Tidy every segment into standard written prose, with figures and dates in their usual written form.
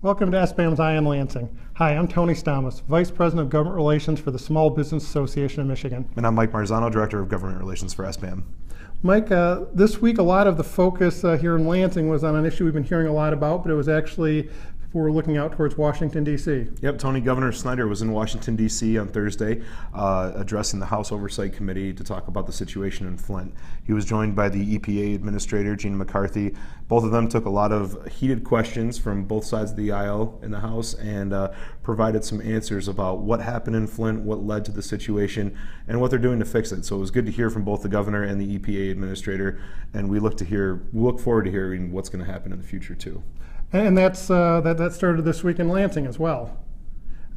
Welcome to SBAM's Eye in Lansing. Hi, I'm Tony Stamas, Vice President of Government Relations for the Small Business Association of Michigan. And I'm Mike Marzano, Director of Government Relations for SBAM. Mike, this week a lot of the focus here in Lansing was on an issue we've been hearing a lot about, but it was actually we're looking out towards Washington, D.C. Yep, Tony, Governor Snyder was in Washington, D.C. on Thursday addressing the House Oversight Committee to talk about the situation in Flint. He was joined by the EPA Administrator, Gina McCarthy. Both of them took a lot of heated questions from both sides of the aisle in the House and provided some answers about what happened in Flint, what led to the situation, and what they're doing to fix it. So it was good to hear from both the Governor and the EPA Administrator, and we look forward to hearing what's going to happen in the future too. And that started this week in Lansing as well.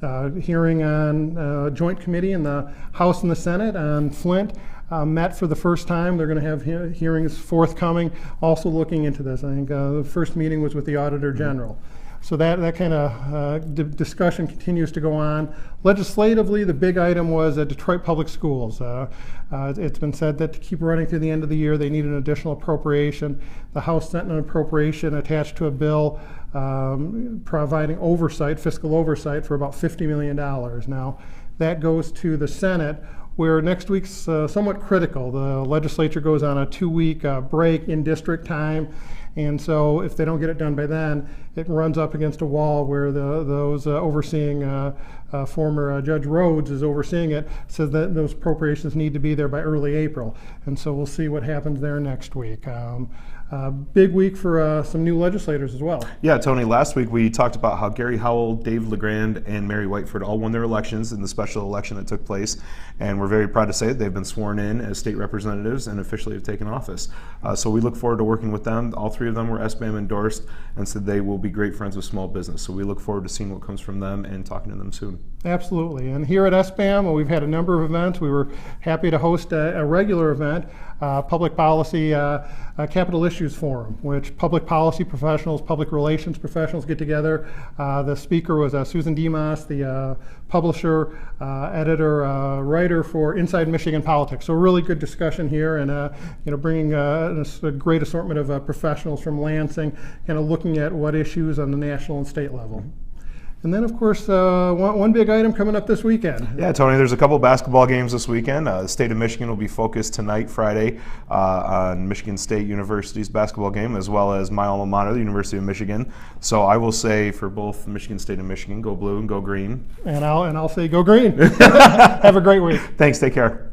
Hearing on a joint committee in the House and the Senate on Flint met for the first time. They're going to have hearings forthcoming, also looking into this. I think the first meeting was with the Auditor General. So that kind of discussion continues to go on. Legislatively, the big item was Detroit Public Schools. It's been said that to keep running through the end of the year, they need an additional appropriation. The House sent an appropriation attached to a bill providing fiscal oversight for about $50 million. Now, that goes to the Senate, where next week's somewhat critical. The legislature goes on a 2-week break in district time. And so if they don't get it done by then, it runs up against a wall where those overseeing, former Judge Rhodes is overseeing it, says that those appropriations need to be there by early April. And so we'll see what happens there next week. Big week for some new legislators as well. Yeah, Tony, last week we talked about how Gary Howell, Dave LeGrand, and Mary Whiteford all won their elections in the special election that took place. And we're very proud to say that they've been sworn in as state representatives and officially have taken office. So we look forward to working with them. All three of them were SBAM endorsed and said they will be great friends with small business. So we look forward to seeing what comes from them and talking to them soon. Absolutely. And here at SBAM, we've had a number of events. We were happy to host a regular event, Public Policy Capital Issues Forum, which public policy professionals, public relations professionals get together. The speaker was Susan Demas, the publisher, editor, writer for Inside Michigan Politics. So a really good discussion here, and bringing a great assortment of professionals from Lansing, kind of looking at what issues on the national and state level. And then, of course, one big item coming up this weekend. Yeah, Tony, there's a couple basketball games this weekend. The state of Michigan will be focused tonight, Friday, on Michigan State University's basketball game, as well as my alma mater, the University of Michigan. So I will say for both Michigan State and Michigan, go blue and go green. And I'll say go green. Have a great week. Thanks. Take care.